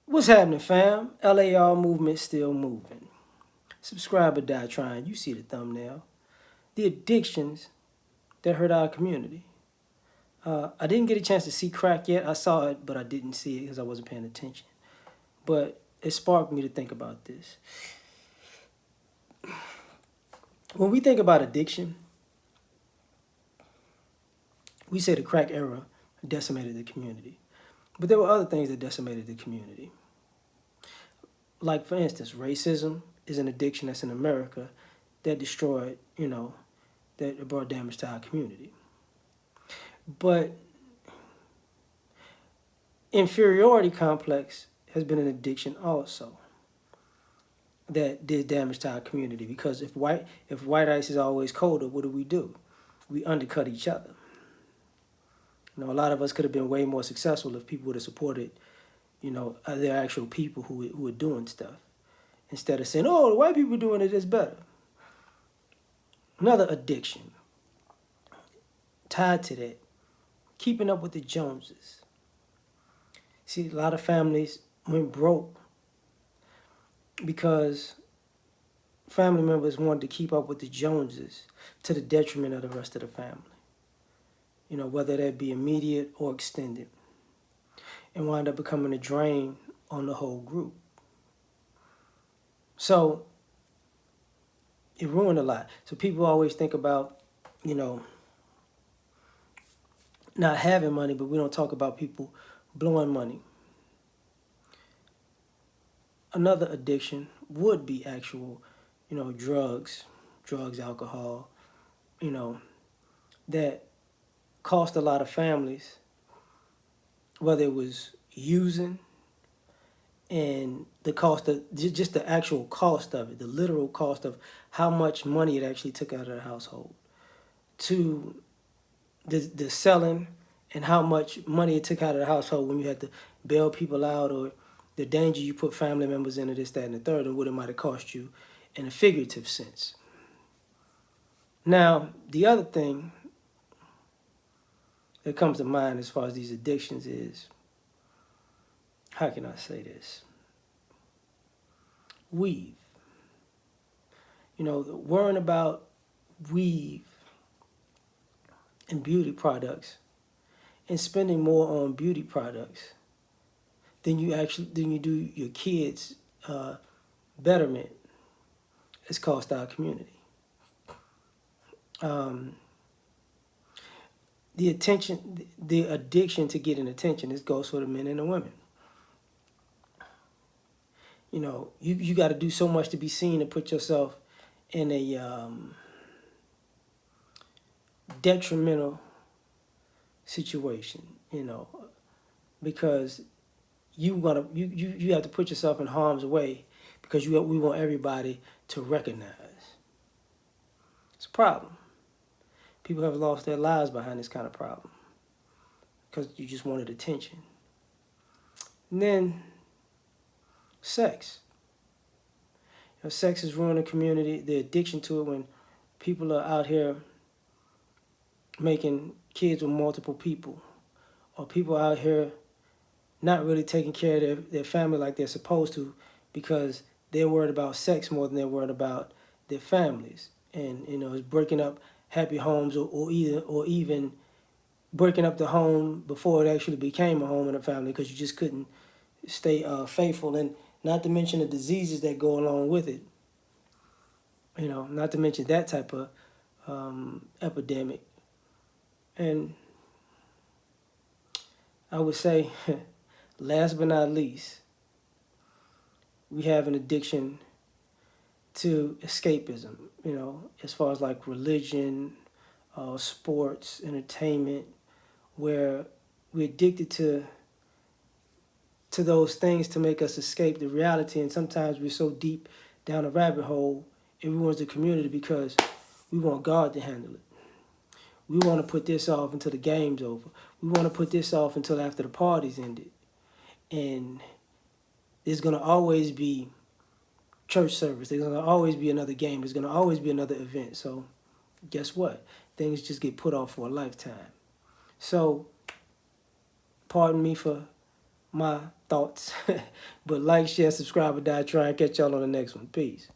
What's happening, fam? L.A.R movement still moving. Subscribe or die trying. You see the thumbnail. The addictions that hurt our community. I didn't get a chance to see crack yet. I saw it, but I didn't see it because I wasn't paying attention. But it sparked me to think about this. When we think about addiction, we say the crack era decimated the community. But there were other things that decimated the community. Like, for instance, racism is an addiction that's in America that destroyed, that brought damage to our community. But inferiority complex has been an addiction also that did damage to our community because if white ice is always colder, what do? We undercut each other. A lot of us could have been way more successful if people would have supported, their actual people who were doing stuff instead of saying, "Oh, the white people doing it is better." Another addiction tied to that, keeping up with the Joneses. See, a lot of families went broke because family members wanted to keep up with the Joneses to the detriment of the rest of the family. Whether that be immediate or extended, and wind up becoming a drain on the whole group. So it ruined a lot. So people always think about, not having money, but we don't talk about people blowing money. Another addiction would be actual, drugs, alcohol, that cost a lot of families, whether it was using and the cost of just the actual cost of it, the literal cost of how much money it actually took out of the household, to the selling and how much money it took out of the household when you had to bail people out, or the danger you put family members into, this, that, and the third, and what it might have cost you in a figurative sense. Now, the other thing that comes to mind as far as these addictions is, how can I say this? Weave. Worrying about weave and beauty products and spending more on beauty products than you do your kids' betterment has cost our community. The addiction to getting attention, this goes for the men and the women. You got to do so much to be seen to put yourself in a detrimental situation, because you have to put yourself in harm's way because we want everybody to recognize. It's a problem. People have lost their lives behind this kind of problem because you just wanted attention. And then sex. Sex has ruined the community. The addiction to it, when people are out here making kids with multiple people, or people out here not really taking care of their family like they're supposed to because they're worried about sex more than they're worried about their families. And, it's breaking up happy homes, or even breaking up the home before it actually became a home and a family because you just couldn't stay faithful. And not to mention the diseases that go along with it. Not to mention that type of epidemic. And I would say, last but not least, we have an addiction to escapism, as far as like religion, sports, entertainment, where we're addicted to those things to make us escape the reality. And sometimes we're so deep down a rabbit hole, it ruins the community because we want God to handle it. We want to put this off until the game's over. We want to put this off until after the party's ended. And there's going to always be church service. There's going to always be another game. There's going to always be another event. So guess what? Things just get put off for a lifetime. So pardon me for my thoughts. But like, share, subscribe, or die trying. Catch y'all on the next one. Peace.